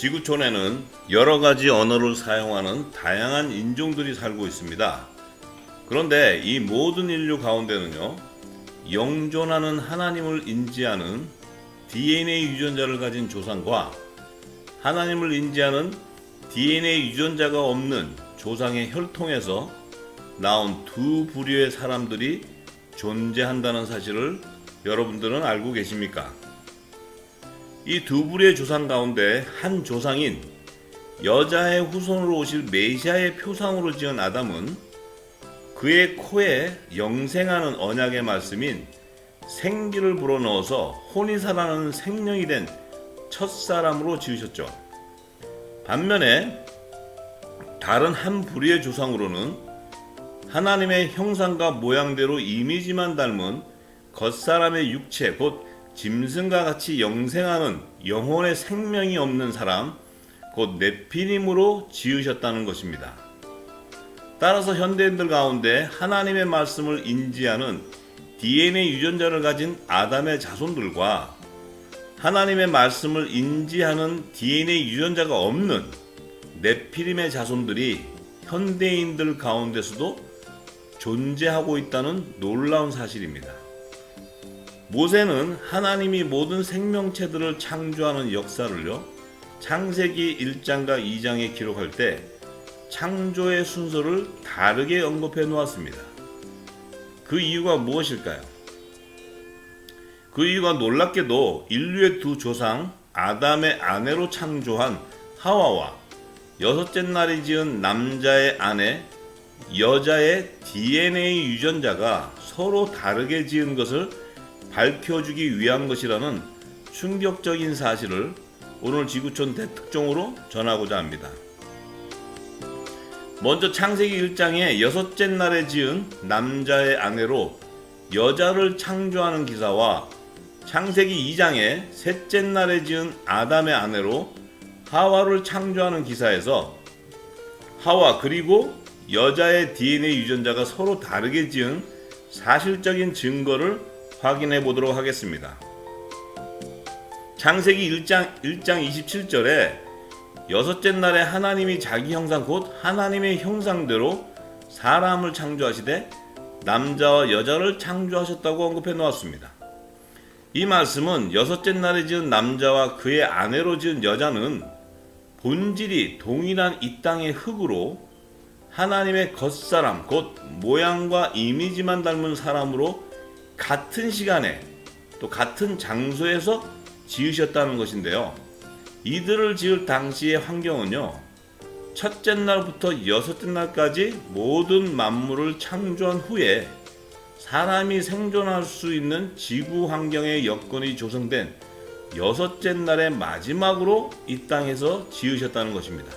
지구촌에는 여러 가지 언어를 사용하는 다양한 인종들이 살고 있습니다. 그런데 이 모든 인류 가운데는요, 영존하는 하나님을 인지하는 DNA 유전자를 가진 조상과 하나님을 인지하는 DNA 유전자가 없는 조상의 혈통에서 나온 두 부류의 사람들이 존재한다는 사실을 여러분들은 알고 계십니까? 이 두 부류의 조상 가운데 한 조상인 여자의 후손으로 오실 메시아의 표상으로 지은 아담은 그의 코에 영생하는 언약의 말씀인 생기를 불어넣어서 혼이 살아나는 생명이 된 첫사람으로 지으셨죠. 반면에 다른 한 부류의 조상으로는 하나님의 형상과 모양대로 이미지만 닮은 겉사람의 육체, 곧 짐승과 같이 영생하는 영혼의 생명이 없는 사람, 곧 네피림으로 지으셨다는 것입니다. 따라서 현대인들 가운데 하나님의 말씀을 인지하는 DNA 유전자를 가진 아담의 자손들과 하나님의 말씀을 인지하는 DNA 유전자가 없는 네피림의 자손들이 현대인들 가운데서도 존재하고 있다는 놀라운 사실입니다. 모세는 하나님이 모든 생명체들을 창조하는 역사를요, 창세기 1장과 2장에 기록할 때 창조의 순서를 다르게 언급해 놓았습니다. 그 이유가 무엇일까요? 그 이유가 놀랍게도 인류의 두 조상 아담의 아내로 창조한 하와와 여섯째 날에 지은 남자의 아내 여자의 DNA 유전자가 서로 다르게 지은 것을 밝혀주기 위한 것이라는 충격적인 사실을 오늘 지구촌 대특종으로 전하고자 합니다. 먼저 창세기 1장에 여섯째 날에 지은 남자의 아내로 여자를 창조하는 기사와 창세기 2장에 셋째 날에 지은 아담의 아내로 하와를 창조하는 기사에서 하와 그리고 여자의 DNA 유전자가 서로 다르게 지은 사실적인 증거를 확인해 보도록 하겠습니다. 창세기 1장 27절에 여섯째 날에 하나님이 자기 형상 곧 하나님의 형상대로 사람을 창조하시되 남자와 여자를 창조하셨다고 언급해 놓았습니다. 이 말씀은 여섯째 날에 지은 남자와 그의 아내로 지은 여자는 본질이 동일한 이 땅의 흙으로 하나님의 겉사람 곧 모양과 이미지만 닮은 사람으로 같은 시간에 또 같은 장소에서 지으셨다는 것인데요. 이들을 지을 당시의 환경은요, 첫째 날부터 여섯째 날까지 모든 만물을 창조한 후에 사람이 생존할 수 있는 지구 환경의 여건이 조성된 여섯째 날의 마지막으로 이 땅에서 지으셨다는 것입니다.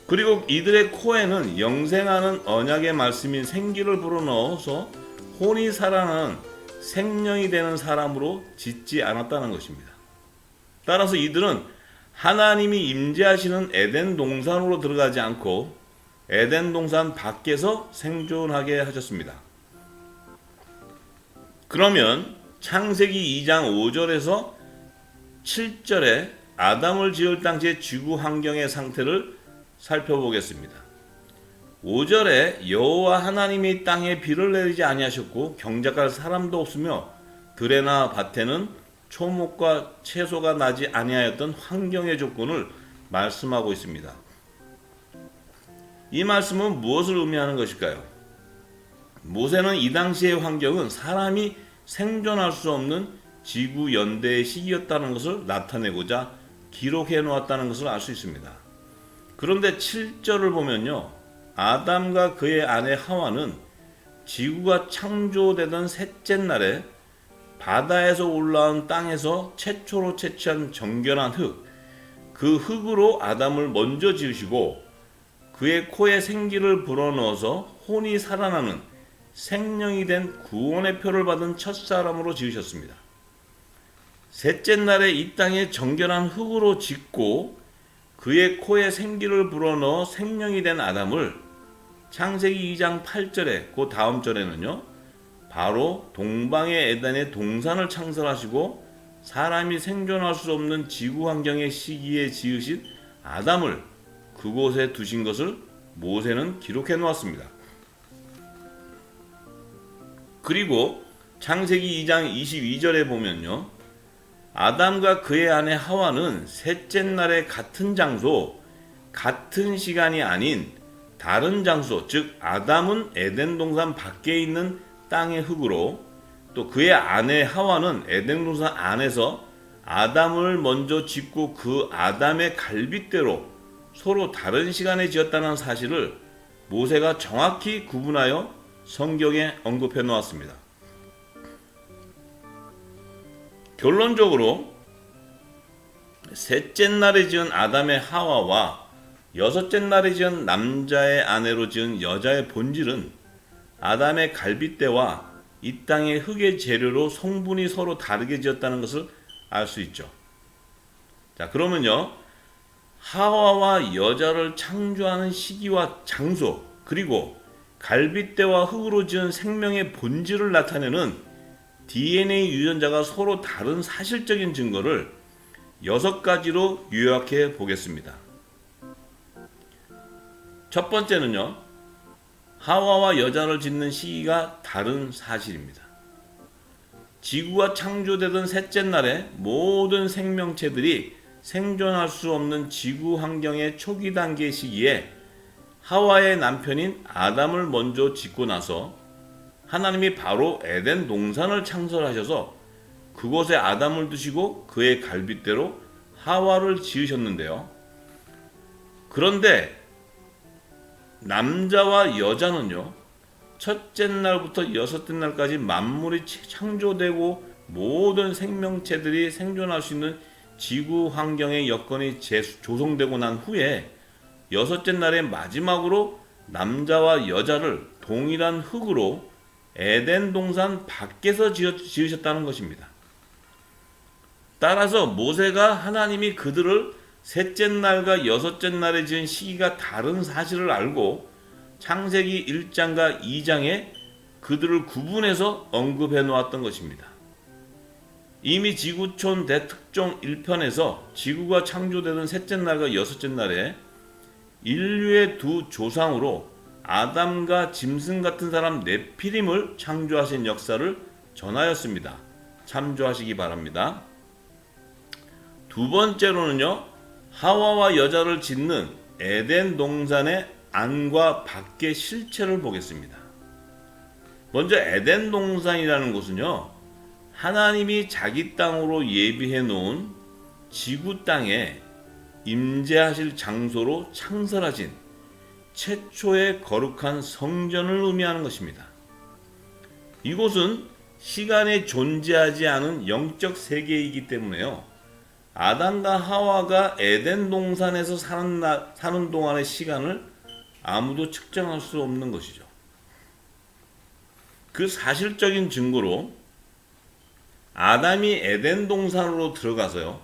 그리고 이들의 코에는 영생하는 언약의 말씀인 생기를 불어넣어서 혼이 살아나는 생명이 되는 사람으로 짓지 않았다는 것입니다. 따라서 이들은 하나님이 임재하시는 에덴 동산으로 들어가지 않고 에덴 동산 밖에서 생존하게 하셨습니다. 그러면 창세기 2장 5절에서 7절에 아담을 지을 당시의 지구 환경의 상태를 살펴보겠습니다. 5절에 여호와 하나님이 땅에 비를 내리지 아니하셨고 경작할 사람도 없으며 들에나 밭에는 초목과 채소가 나지 아니하였던 환경의 조건을 말씀하고 있습니다. 이 말씀은 무엇을 의미하는 것일까요? 모세는 이 당시의 환경은 사람이 생존할 수 없는 지구 연대의 시기였다는 것을 나타내고자 기록해 놓았다는 것을 알 수 있습니다. 그런데 7절을 보면요, 아담과 그의 아내 하와는 지구가 창조되던 셋째 날에 바다에서 올라온 땅에서 최초로 채취한 정결한 흙, 그 흙으로 아담을 먼저 지으시고 그의 코에 생기를 불어넣어서 혼이 살아나는 생명이 된 구원의 표를 받은 첫사람으로 지으셨습니다. 셋째 날에 이 땅에 정결한 흙으로 짓고 그의 코에 생기를 불어넣어 생명이 된 아담을 창세기 2장 8절에 그 다음 절에는요, 바로 동방의 에덴의 동산을 창설하시고 사람이 생존할 수 없는 지구 환경의 시기에 지으신 아담을 그곳에 두신 것을 모세는 기록해 놓았습니다. 그리고 창세기 2장 22절에 보면요, 아담과 그의 아내 하와는 셋째 날에 같은 장소, 같은 시간이 아닌 다른 장소, 즉 아담은 에덴 동산 밖에 있는 땅의 흙으로, 또 그의 아내 하와는 에덴 동산 안에서 아담을 먼저 짓고 그 아담의 갈빗대로 서로 다른 시간에 지었다는 사실을 모세가 정확히 구분하여 성경에 언급해 놓았습니다. 결론적으로 셋째 날에 지은 아담의 하와와 여섯째 날에 지은 남자의 아내로 지은 여자의 본질은 아담의 갈빗대와 이 땅의 흙의 재료로 성분이 서로 다르게 지었다는 것을 알 수 있죠. 자, 그러면요, 하와와 여자를 창조하는 시기와 장소, 그리고 갈빗대와 흙으로 지은 생명의 본질을 나타내는 DNA 유전자가 서로 다른 사실적인 증거를 6가지로 요약해 보겠습니다. 첫 번째는요, 하와와 여자를 짓는 시기가 다른 사실입니다. 지구가 창조되던 셋째 날에 모든 생명체들이 생존할 수 없는 지구 환경의 초기 단계 시기에 하와의 남편인 아담을 먼저 짓고 나서 하나님이 바로 에덴 동산을 창설하셔서 그곳에 아담을 두시고 그의 갈빗대로 하와를 지으셨는데요. 그런데 남자와 여자는요, 첫째 날부터 여섯째 날까지 만물이 창조되고 모든 생명체들이 생존할 수 있는 지구 환경의 여건이 조성되고 난 후에 여섯째 날의 마지막으로 남자와 여자를 동일한 흙으로 에덴 동산 밖에서 지으셨다는 것입니다. 따라서 모세가 하나님이 그들을 셋째 날과 여섯째 날에 지은 시기가 다른 사실을 알고 창세기 1장과 2장에 그들을 구분해서 언급해 놓았던 것입니다. 이미 지구촌 대특종 1편에서 지구가 창조되던 셋째 날과 여섯째 날에 인류의 두 조상으로 아담과 짐승 같은 사람 네피림을 창조하신 역사를 전하였습니다. 참조하시기 바랍니다. 두 번째로는요, 하와와 여자를 짓는 에덴 동산의 안과 밖의 실체를 보겠습니다. 먼저 에덴 동산이라는 곳은요, 하나님이 자기 땅으로 예비해 놓은 지구 땅에 임재하실 장소로 창설하신 최초의 거룩한 성전을 의미하는 것입니다. 이곳은 시간에 존재하지 않은 영적 세계이기 때문에요, 아담과 하와가 에덴 동산에서 사는 동안의 시간을 아무도 측정할 수 없는 것이죠. 그 사실적인 증거로 아담이 에덴 동산으로 들어가서요,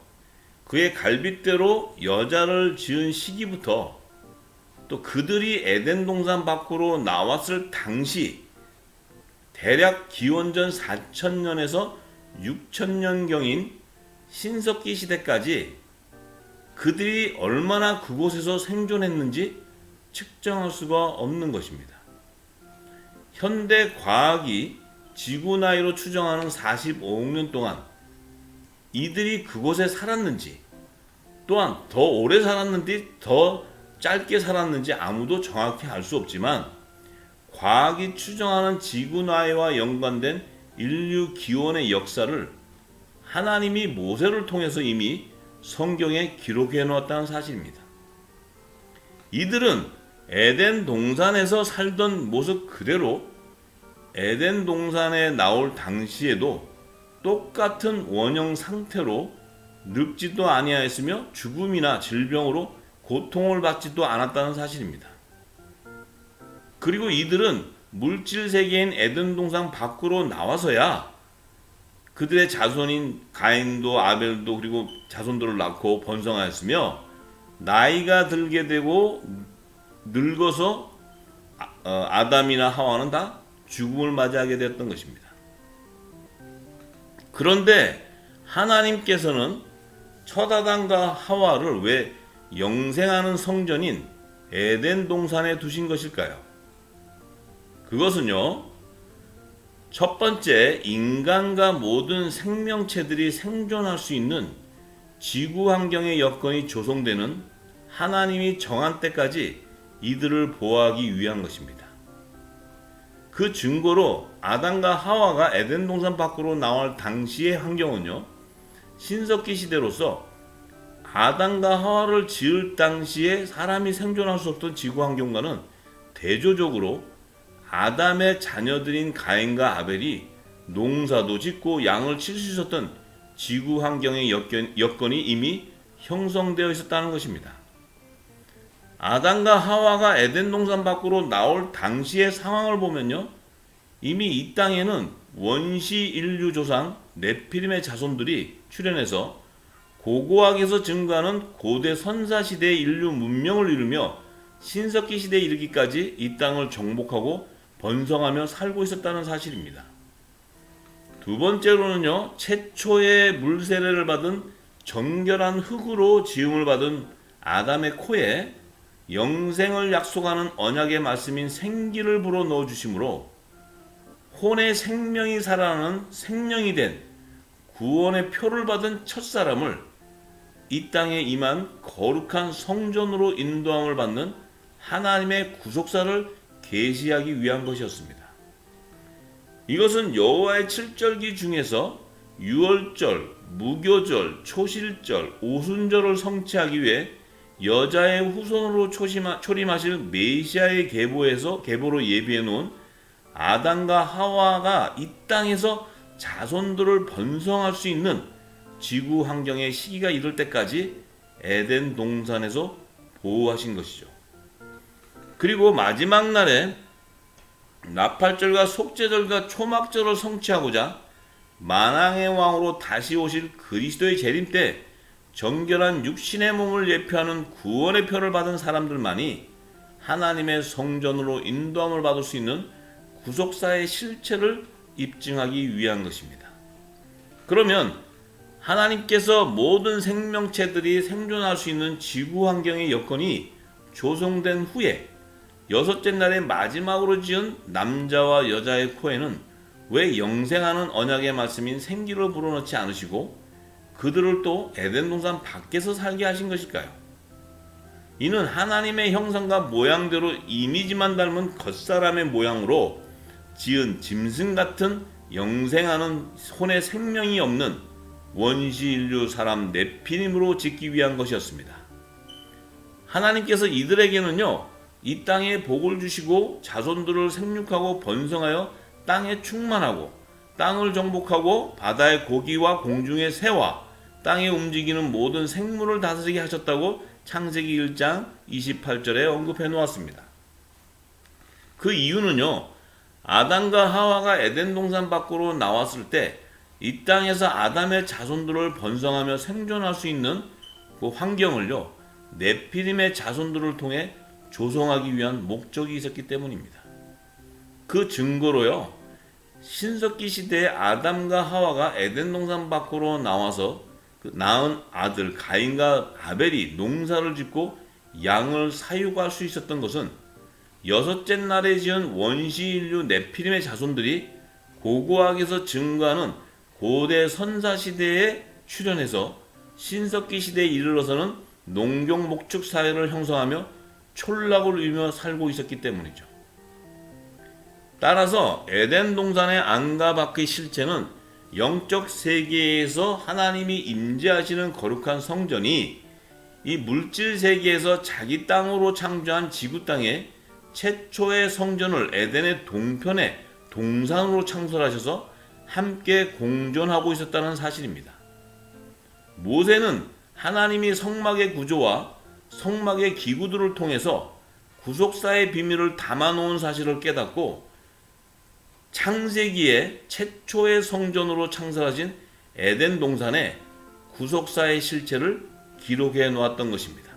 그의 갈빗대로 여자를 지은 시기부터 또 그들이 에덴 동산 밖으로 나왔을 당시 대략 기원전 4000년에서 6000년경인 신석기 시대까지 그들이 얼마나 그곳에서 생존했는지 측정할 수가 없는 것입니다. 현대 과학이 지구 나이로 추정하는 45억 년 동안 이들이 그곳에 살았는지, 또한 더 오래 살았는지 더 짧게 살았는지 아무도 정확히 알 수 없지만, 과학이 추정하는 지구 나이와 연관된 인류 기원의 역사를 하나님이 모세를 통해서 이미 성경에 기록해 놓았다는 사실입니다. 이들은 에덴 동산에서 살던 모습 그대로 에덴 동산에 나올 당시에도 똑같은 원형 상태로 늙지도 아니하였으며 죽음이나 질병으로 고통을 받지도 않았다는 사실입니다. 그리고 이들은 물질 세계인 에덴 동산 밖으로 나와서야 그들의 자손인 가인도 아벨도 그리고 자손들을 낳고 번성하였으며, 나이가 들게 되고 늙어서 아담이나 하와는 다 죽음을 맞이하게 되었던 것입니다. 그런데 하나님께서는 첫 아담과 하와를 왜 영생하는 성전인 에덴 동산에 두신 것일까요? 그것은요, 첫 번째, 인간과 모든 생명체들이 생존할 수 있는 지구 환경의 여건이 조성되는 하나님이 정한 때까지 이들을 보호하기 위한 것입니다. 그 증거로 아담과 하와가 에덴 동산 밖으로 나올 당시의 환경은요, 신석기 시대로서 아담과 하와를 지을 당시에 사람이 생존할 수 없던 지구 환경과는 대조적으로 아담의 자녀들인 가인과 아벨이 농사도 짓고 양을 칠 수 있었던 지구 환경의 여건이 이미 형성되어 있었다는 것입니다. 아담과 하와가 에덴 동산 밖으로 나올 당시의 상황을 보면요, 이미 이 땅에는 원시 인류 조상 네피림의 자손들이 출현해서 고고학에서 증거하는 고대 선사시대의 인류 문명을 이루며 신석기 시대에 이르기까지 이 땅을 정복하고 번성하며 살고 있었다는 사실입니다. 두 번째로는요, 최초의 물세례를 받은 정결한 흙으로 지음을 받은 아담의 코에 영생을 약속하는 언약의 말씀인 생기를 불어 넣어 주심으로 혼의 생명이 살아나는 생명이 된 구원의 표를 받은 첫사람을 이 땅에 임한 거룩한 성전으로 인도함을 받는 하나님의 구속사를 계시하기 위한 것이었습니다. 이것은 여호와의 칠절기 중에서 유월절, 무교절, 초실절, 오순절을 성취하기 위해 여자의 후손으로 초림하실 메시아의 계보로 예비해 놓은 아담과 하와가 이 땅에서 자손들을 번성할 수 있는 지구 환경의 시기가 이를 때까지 에덴 동산에서 보호하신 것이죠. 그리고 마지막 날에 나팔절과 속죄절과 초막절을 성취하고자 만왕의 왕으로 다시 오실 그리스도의 재림 때 정결한 육신의 몸을 예표하는 구원의 표를 받은 사람들만이 하나님의 성전으로 인도함을 받을 수 있는 구속사의 실체를 입증하기 위한 것입니다. 그러면 하나님께서 모든 생명체들이 생존할 수 있는 지구 환경의 여건이 조성된 후에 여섯째 날에 마지막으로 지은 남자와 여자의 코에는 왜 영생하는 언약의 말씀인 생기를 불어넣지 않으시고 그들을 또 에덴 동산 밖에서 살게 하신 것일까요? 이는 하나님의 형상과 모양대로 이미지만 닮은 겉사람의 모양으로 지은 짐승 같은 영생하는 혼의 생명이 없는 원시 인류 사람 네피림으로 짓기 위한 것이었습니다. 하나님께서 이들에게는요, 이 땅에 복을 주시고 자손들을 생육하고 번성하여 땅에 충만하고 땅을 정복하고 바다의 고기와 공중의 새와 땅에 움직이는 모든 생물을 다스리게 하셨다고 창세기 1장 28절에 언급해 놓았습니다. 그 이유는요, 아담과 하와가 에덴 동산 밖으로 나왔을 때 이 땅에서 아담의 자손들을 번성하며 생존할 수 있는 그 환경을요, 네피림의 자손들을 통해 조성하기 위한 목적이 있었기 때문입니다. 그 증거로요, 신석기 시대에 아담과 하와가 에덴 동산 밖으로 나와서 그 낳은 아들 가인과 아벨이 농사를 짓고 양을 사육할 수 있었던 것은 여섯째 날에 지은 원시 인류 네피림의 자손들이 고고학에서 증거하는 고대 선사 시대에 출현해서 신석기 시대에 이르러서는 농경 목축 사회를 형성하며 촌락을 누리며 살고 있었기 때문이죠. 따라서 에덴 동산의 안과 밖의 실체는 영적 세계에서 하나님이 임재하시는 거룩한 성전이 이 물질 세계에서 자기 땅으로 창조한 지구 땅에 최초의 성전을 에덴의 동편에 동산으로 창설하셔서 함께 공존하고 있었다는 사실입니다. 모세는 하나님이 성막의 구조와 성막의 기구들을 통해서 구속사의 비밀을 담아놓은 사실을 깨닫고 창세기에 최초의 성전으로 창설하신 에덴 동산에 구속사의 실체를 기록해 놓았던 것입니다.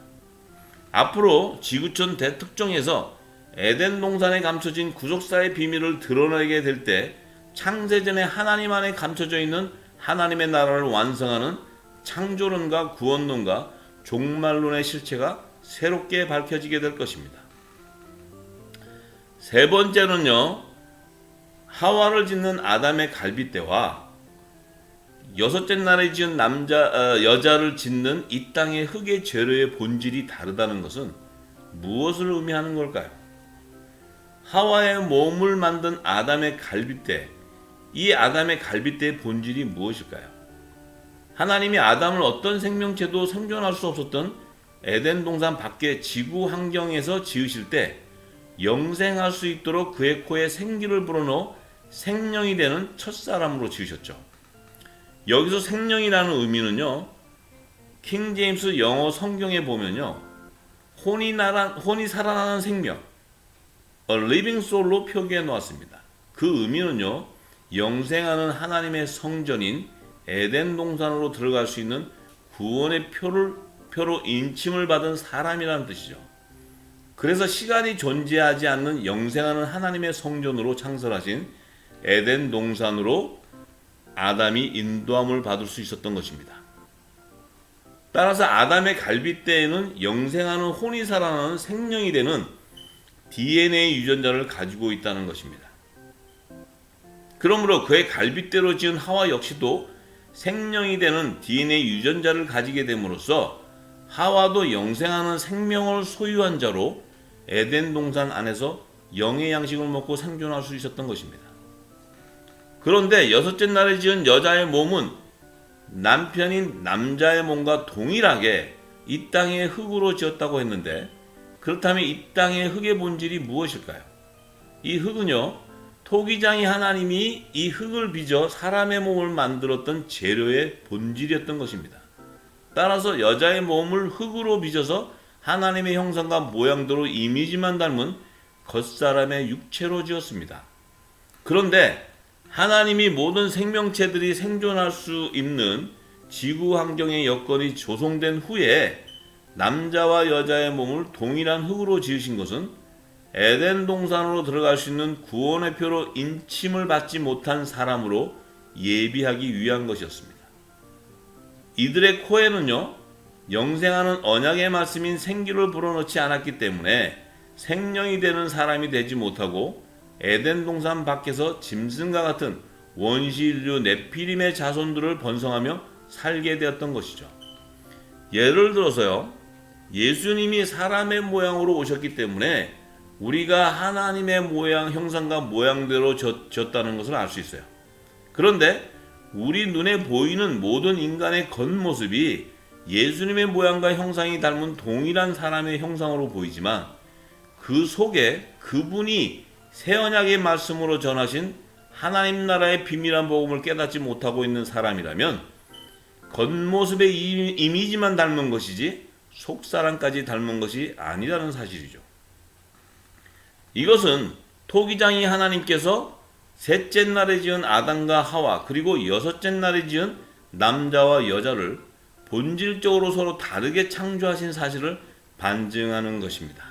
앞으로 지구촌 대특정에서 에덴 동산에 감춰진 구속사의 비밀을 드러내게 될 때 창세전에 하나님 안에 감춰져 있는 하나님의 나라를 완성하는 창조론과 구원론과 종말론의 실체가 새롭게 밝혀지게 될 것입니다. 세 번째는요, 하와를 짓는 아담의 갈빗대와 여섯째 날에 지은 여자를 짓는 이 땅의 흙의 재료의 본질이 다르다는 것은 무엇을 의미하는 걸까요? 하와의 몸을 만든 아담의 갈빗대, 이 아담의 갈빗대의 본질이 무엇일까요? 하나님이 아담을 어떤 생명체도 생존할 수 없었던 에덴 동산 밖의 지구 환경에서 지으실 때 영생할 수 있도록 그의 코에 생기를 불어넣어 생명이 되는 첫사람으로 지으셨죠. 여기서 생명이라는 의미는요, 킹 제임스 영어 성경에 보면요, 혼이 살아나는 생명, a living soul로 표기해 놓았습니다. 그 의미는요, 영생하는 하나님의 성전인 에덴 동산으로 들어갈 수 있는 구원의 표로 인침을 받은 사람이라는 뜻이죠. 그래서 시간이 존재하지 않는 영생하는 하나님의 성전으로 창설하신 에덴 동산으로 아담이 인도함을 받을 수 있었던 것입니다. 따라서 아담의 갈빗대에는 영생하는 혼이 살아나는 생명이 되는 DNA 유전자를 가지고 있다는 것입니다. 그러므로 그의 갈빗대로 지은 하와 역시도 생명이 되는 DNA 유전자를 가지게 됨으로써 하와도 영생하는 생명을 소유한 자로 에덴 동산 안에서 영의 양식을 먹고 생존할 수 있었던 것입니다. 그런데 여섯째 날에 지은 여자의 몸은 남편인 남자의 몸과 동일하게 이 땅의 흙으로 지었다고 했는데, 그렇다면 이 땅의 흙의 본질이 무엇일까요? 이 흙은요, 토기장이 하나님이 이 흙을 빚어 사람의 몸을 만들었던 재료의 본질이었던 것입니다. 따라서 여자의 몸을 흙으로 빚어서 하나님의 형상과 모양대로 이미지만 닮은 겉사람의 육체로 지었습니다. 그런데 하나님이 모든 생명체들이 생존할 수 있는 지구 환경의 여건이 조성된 후에 남자와 여자의 몸을 동일한 흙으로 지으신 것은 에덴 동산으로 들어갈 수 있는 구원의 표로 인침을 받지 못한 사람으로 예비하기 위한 것이었습니다. 이들의 코에는요, 영생하는 언약의 말씀인 생기를 불어넣지 않았기 때문에 생명이 되는 사람이 되지 못하고 에덴 동산 밖에서 짐승과 같은 원시인류 네피림의 자손들을 번성하며 살게 되었던 것이죠. 예를 들어서요, 예수님이 사람의 모양으로 오셨기 때문에 우리가 하나님의 모양, 형상과 모양대로 졌다는 것을 알 수 있어요. 그런데 우리 눈에 보이는 모든 인간의 겉모습이 예수님의 모양과 형상이 닮은 동일한 사람의 형상으로 보이지만 그 속에 그분이 새 언약의 말씀으로 전하신 하나님 나라의 비밀한 복음을 깨닫지 못하고 있는 사람이라면 겉모습의 이미지만 닮은 것이지 속사람까지 닮은 것이 아니라는 사실이죠. 이것은 토기장이 하나님께서 셋째 날에 지은 아담과 하와 그리고 여섯째 날에 지은 남자와 여자를 본질적으로 서로 다르게 창조하신 사실을 반증하는 것입니다.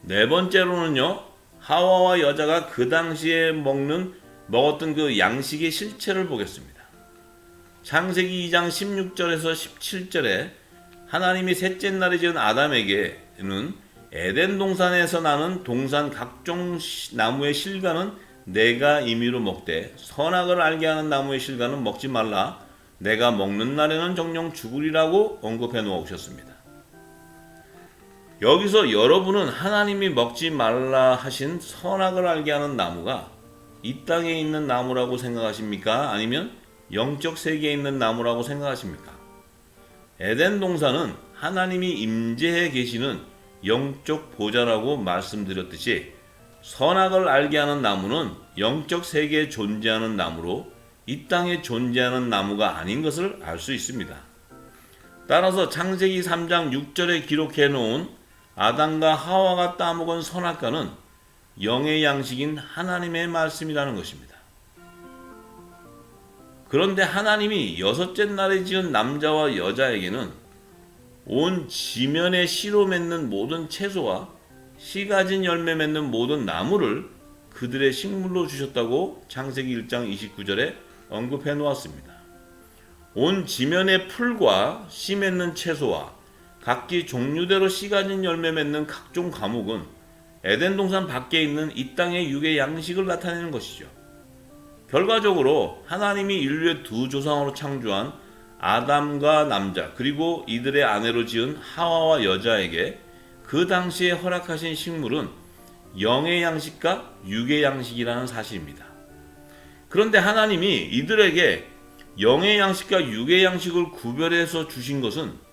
네 번째로는요, 하와와 여자가 그 당시에 먹었던 그 양식의 실체를 보겠습니다. 창세기 2장 16절에서 17절에 하나님이 셋째 날에 지은 아담에게는 에덴 동산에서 나는 동산 각종 나무의 실과는 내가 임의로 먹되 선악을 알게 하는 나무의 실과는 먹지 말라. 내가 먹는 날에는 정령 죽으리라고 언급해 놓으셨습니다. 여기서 여러분은 하나님이 먹지 말라 하신 선악을 알게 하는 나무가 이 땅에 있는 나무라고 생각하십니까? 아니면 영적 세계에 있는 나무라고 생각하십니까? 에덴 동산은 하나님이 임재해 계시는 영적 보좌라고 말씀드렸듯이 선악을 알게 하는 나무는 영적 세계에 존재하는 나무로 이 땅에 존재하는 나무가 아닌 것을 알 수 있습니다. 따라서 창세기 3장 6절에 기록해 놓은 아담과 하와가 따먹은 선악과는 영의 양식인 하나님의 말씀이라는 것입니다. 그런데 하나님이 여섯째 날에 지은 남자와 여자에게는 온 지면에 씨로 맺는 모든 채소와 씨 가진 열매 맺는 모든 나무를 그들의 식물로 주셨다고 창세기 1장 29절에 언급해 놓았습니다. 온 지면의 풀과 씨 맺는 채소와 각기 종류대로 씨 가진 열매 맺는 각종 과목은 에덴 동산 밖에 있는 이 땅의 육의 양식을 나타내는 것이죠. 결과적으로 하나님이 인류의 두 조상으로 창조한 아담과 남자 그리고 이들의 아내로 지은 하와와 여자에게 그 당시에 허락하신 식물은 영의 양식과 육의 양식이라는 사실입니다. 그런데 하나님이 이들에게 영의 양식과 육의 양식을 구별해서 주신 것은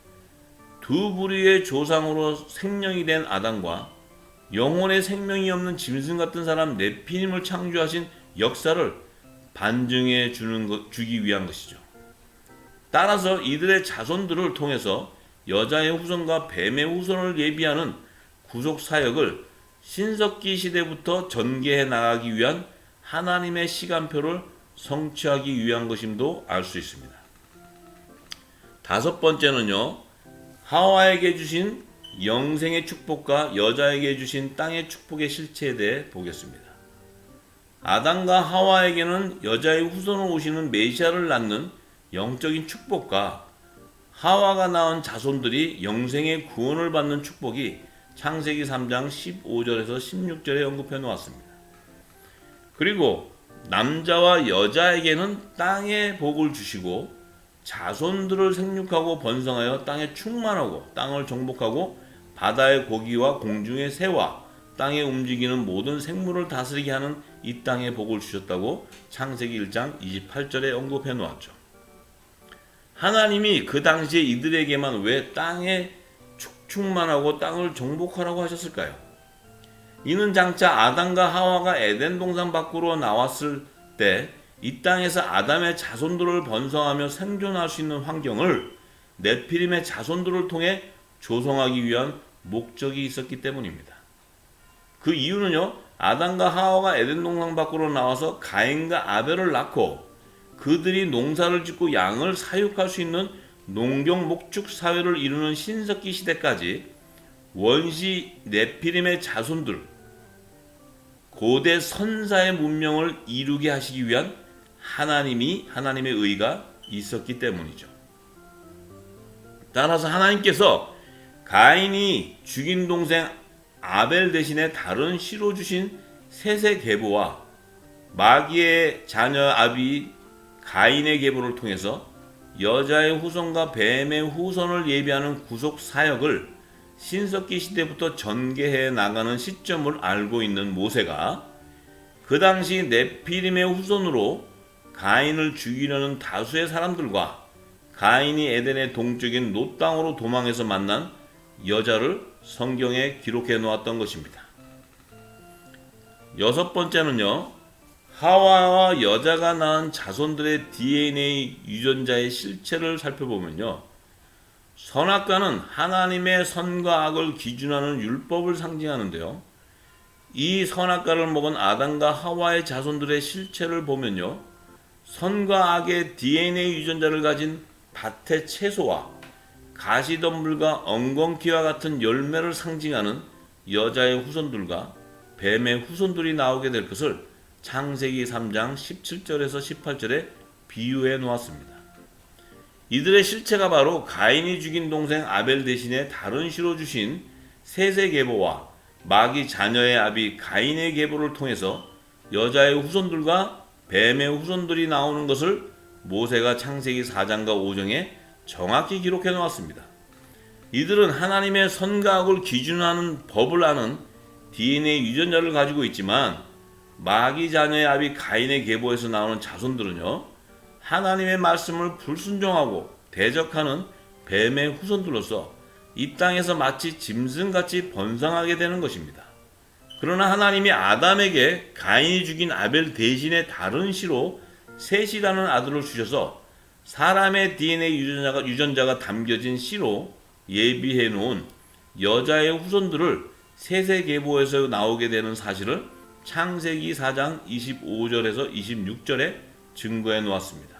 두 부류의 조상으로 생명이 된 아담과 영혼의 생명이 없는 짐승 같은 사람 네피림을 창조하신 역사를 반증해 주기 위한 것이죠. 따라서 이들의 자손들을 통해서 여자의 후손과 뱀의 후손을 예비하는 구속 사역을 신석기 시대부터 전개해 나가기 위한 하나님의 시간표를 성취하기 위한 것임도 알 수 있습니다. 다섯 번째는요, 하와에게 주신 영생의 축복과 여자에게 주신 땅의 축복의 실체에 대해 보겠습니다. 아담과 하와에게는 여자의 후손으로 오시는 메시아를 낳는 영적인 축복과 하와가 낳은 자손들이 영생의 구원을 받는 축복이 창세기 3장 15절에서 16절에 언급해 놓았습니다. 그리고 남자와 여자에게는 땅의 복을 주시고 자손들을 생육하고 번성하여 땅에 충만하고 땅을 정복하고 바다의 고기와 공중의 새와 땅에 움직이는 모든 생물을 다스리게 하는 이 땅의 복을 주셨다고 창세기 1장 28절에 언급해 놓았죠. 하나님이 그 당시에 이들에게만 왜 땅에 충만하고 땅을 정복하라고 하셨을까요? 이는 장차 아담과 하와가 에덴 동산 밖으로 나왔을 때 이 땅에서 아담의 자손들을 번성하며 생존할 수 있는 환경을 네피림의 자손들을 통해 조성하기 위한 목적이 있었기 때문입니다. 그 이유는요, 아담과 하와가 에덴 동산 밖으로 나와서 가인과 아벨을 낳고 그들이 농사를 짓고 양을 사육할 수 있는 농경 목축 사회를 이루는 신석기 시대까지 원시 네피림의 자손들, 고대 선사의 문명을 이루게 하시기 위한 하나님의 의가 있었기 때문이죠. 따라서 하나님께서 가인이 죽인 동생 아벨 대신에 다른 씨로 주신 셋의 계보와 마귀의 자녀 아비 가인의 계보를 통해서 여자의 후손과 뱀의 후손을 예비하는 구속 사역을 신석기 시대부터 전개해 나가는 시점을 알고 있는 모세가 그 당시 네피림의 후손으로 가인을 죽이려는 다수의 사람들과 가인이 에덴의 동쪽인 롯 땅으로 도망해서 만난 여자를 성경에 기록해 놓았던 것입니다. 여섯 번째는요, 하와와 여자가 낳은 자손들의 DNA 유전자의 실체를 살펴보면요, 선악과는 하나님의 선과 악을 기준하는 율법을 상징하는데요, 이 선악과를 먹은 아담과 하와의 자손들의 실체를 보면요, 선과 악의 DNA 유전자를 가진 밭의 채소와 가시덤불과 엉겅퀴와 같은 열매를 상징하는 여자의 후손들과 뱀의 후손들이 나오게 될 것을 창세기 3장 17절에서 18절에 비유해 놓았습니다. 이들의 실체가 바로 가인이 죽인 동생 아벨 대신에 다른 씨로 주신 셋의 계보와 마귀 자녀의 아비 가인의 계보를 통해서 여자의 후손들과 뱀의 후손들이 나오는 것을 모세가 창세기 4장과 5장에 정확히 기록해 놓았습니다. 이들은 하나님의 선과 악을 기준하는 법을 아는 DNA 유전자를 가지고 있지만 마귀 자녀의 아비 가인의 계보에서 나오는 자손들은요, 하나님의 말씀을 불순종하고 대적하는 뱀의 후손들로서 이 땅에서 마치 짐승같이 번성하게 되는 것입니다. 그러나 하나님이 아담에게 가인이 죽인 아벨 대신에 다른 씨로 셋이라는 아들을 주셔서 사람의 DNA 유전자가 담겨진 씨로 예비해 놓은 여자의 후손들을 셋의 계보에서 나오게 되는 사실을 창세기 4장 25절에서 26절에 증거해 놓았습니다.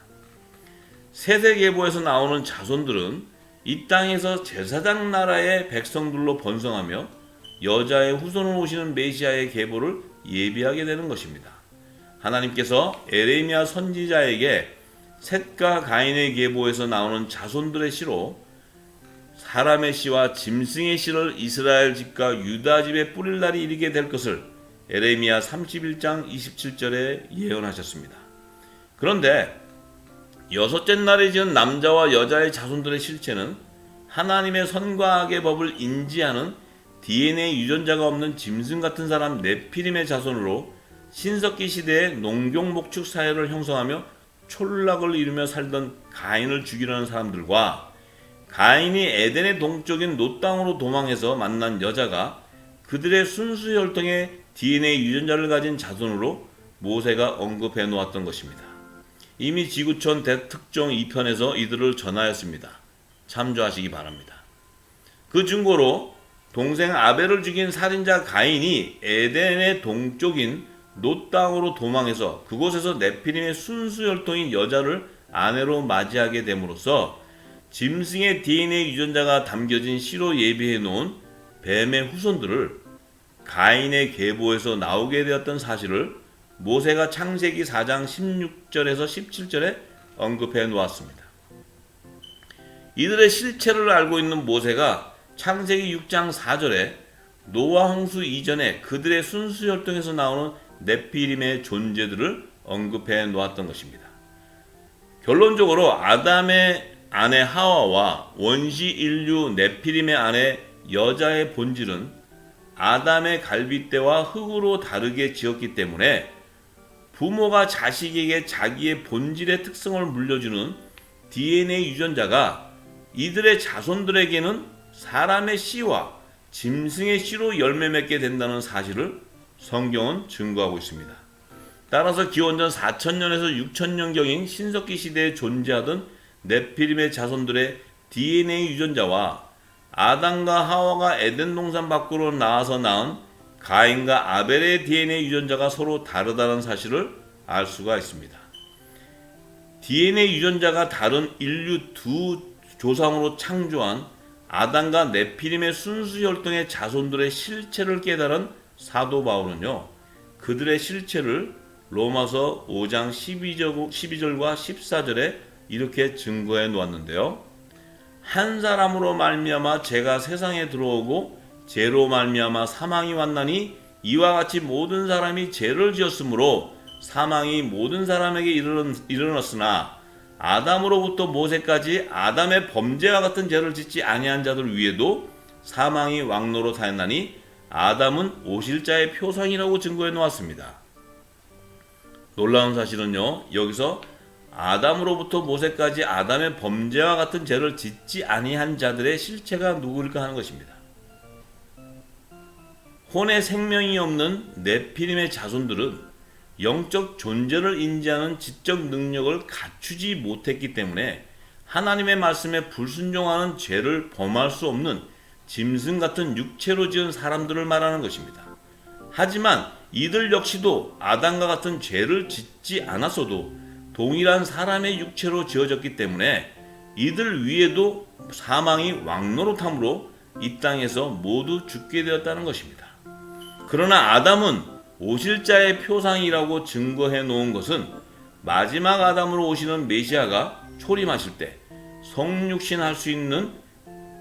셋의 계보에서 나오는 자손들은 이 땅에서 제사장 나라의 백성들로 번성하며 여자의 후손으로 오시는 메시아의 계보를 예비하게 되는 것입니다. 하나님께서 에레미야 선지자에게 셋과 가인의 계보에서 나오는 자손들의 씨로 사람의 씨와 짐승의 씨를 이스라엘 집과 유다 집에 뿌릴 날이 이르게 될 것을 에레미야 31장 27절에 예언하셨습니다. 그런데 여섯째 날에 지은 남자와 여자의 자손들의 실체는 하나님의 선과 악의 법을 인지하는 DNA 유전자가 없는 짐승 같은 사람 네피림의 자손으로 신석기 시대의 농경목축 사회를 형성하며 촌락을 이루며 살던 가인을 죽이려는 사람들과 가인이 에덴의 동쪽인 놋 땅으로 도망해서 만난 여자가 그들의 순수 혈통의 DNA 유전자를 가진 자손으로 모세가 언급해 놓았던 것입니다. 이미 지구촌 대특종 2편에서 이들을 전하였습니다. 참조하시기 바랍니다. 그 증거로 동생 아벨을 죽인 살인자 가인이 에덴의 동쪽인 놋 땅으로 도망해서 그곳에서 네피림의 순수 혈통인 여자를 아내로 맞이하게 됨으로써 짐승의 DNA 유전자가 담겨진 씨로 예비해 놓은 뱀의 후손들을 가인의 계보에서 나오게 되었던 사실을 모세가 창세기 4장 16절에서 17절에 언급해 놓았습니다. 이들의 실체를 알고 있는 모세가 창세기 6장 4절에 노아 홍수 이전에 그들의 순수 혈통에서 나오는 네피림의 존재들을 언급해 놓았던 것입니다. 결론적으로 아담의 아내 하와와 원시 인류 네피림의 아내 여자의 본질은 아담의 갈빗대와 흙으로 다르게 지었기 때문에 부모가 자식에게 자기의 본질의 특성을 물려주는 DNA 유전자가 이들의 자손들에게는 사람의 씨와 짐승의 씨로 열매 맺게 된다는 사실을 성경은 증거하고 있습니다. 따라서 기원전 4000년에서 6000년경인 신석기 시대에 존재하던 네피림의 자손들의 DNA 유전자와 아담과 하와가 에덴 동산 밖으로 나와서 낳은 가인과 아벨의 DNA 유전자가 서로 다르다는 사실을 알 수가 있습니다. DNA 유전자가 다른 인류 두 조상으로 창조한 아담과 네피림의 순수 혈통의 자손들의 실체를 깨달은 사도 바울은요, 그들의 실체를 로마서 5장 12절과 14절에 이렇게 증거해 놓았는데요. 한 사람으로 말미암아 죄가 세상에 들어오고 죄로 말미암아 사망이 왔나니 이와 같이 모든 사람이 죄를 지었으므로 사망이 모든 사람에게 이르렀으나 아담으로부터 모세까지 아담의 범죄와 같은 죄를 짓지 아니한 자들 위에도 사망이 왕노릇하였나니 아담은 오실자의 표상이라고 증거해 놓았습니다. 놀라운 사실은요, 여기서 아담으로부터 모세까지 아담의 범죄와 같은 죄를 짓지 아니한 자들의 실체가 누구일까 하는 것입니다. 혼의 생명이 없는 네피림의 자손들은 영적 존재를 인지하는 지적 능력을 갖추지 못했기 때문에 하나님의 말씀에 불순종하는 죄를 범할 수 없는 짐승 같은 육체로 지은 사람들을 말하는 것입니다. 하지만 이들 역시도 아담과 같은 죄를 짓지 않았어도 동일한 사람의 육체로 지어졌기 때문에 이들 위에도 사망이 왕노릇함으로 이 땅에서 모두 죽게 되었다는 것입니다. 그러나 아담은 오실 자의 표상이라고 증거해 놓은 것은 마지막 아담으로 오시는 메시아가 초림하실 때 성육신할 수 있는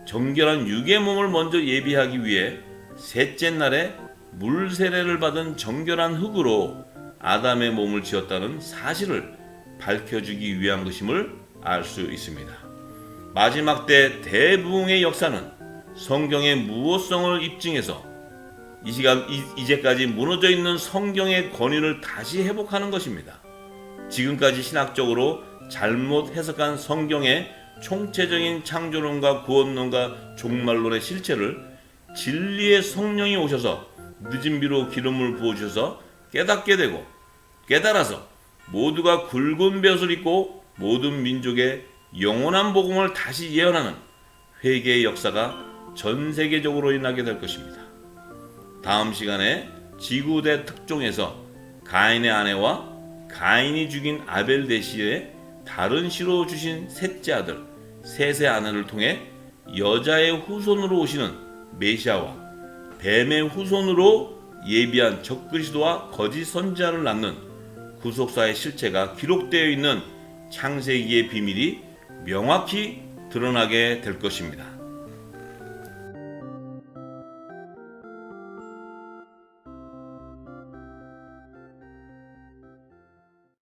정결한 육의 몸을 먼저 예비하기 위해 셋째 날에 물 세례를 받은 정결한 흙으로 아담의 몸을 지었다는 사실을 밝혀주기 위한 것임을 알 수 있습니다. 마지막 때 대부흥의 역사는 성경의 무호성을 입증해서 이제까지 무너져 있는 성경의 권위를 다시 회복하는 것입니다. 지금까지 신학적으로 잘못 해석한 성경의 총체적인 창조론과 구원론과 종말론의 실체를 진리의 성령이 오셔서 늦은 비로 기름을 부어주셔서 깨닫게 되고 깨달아서 모두가 굵은 벼슬 입고 모든 민족의 영원한 복음을 다시 예언하는 회개의 역사가 전 세계적으로 일어나게 될 것입니다. 다음 시간에 지구대 특종에서 가인의 아내와 가인이 죽인 아벨 대시의 다른 씨로 주신 셋째 아들 셋의 아내를 통해 여자의 후손으로 오시는 메시아와 뱀의 후손으로 예비한 적그리스도와 거짓 선지자를 낳는 구속사의 실체가 기록되어 있는 창세기의 비밀이 명확히 드러나게 될 것입니다.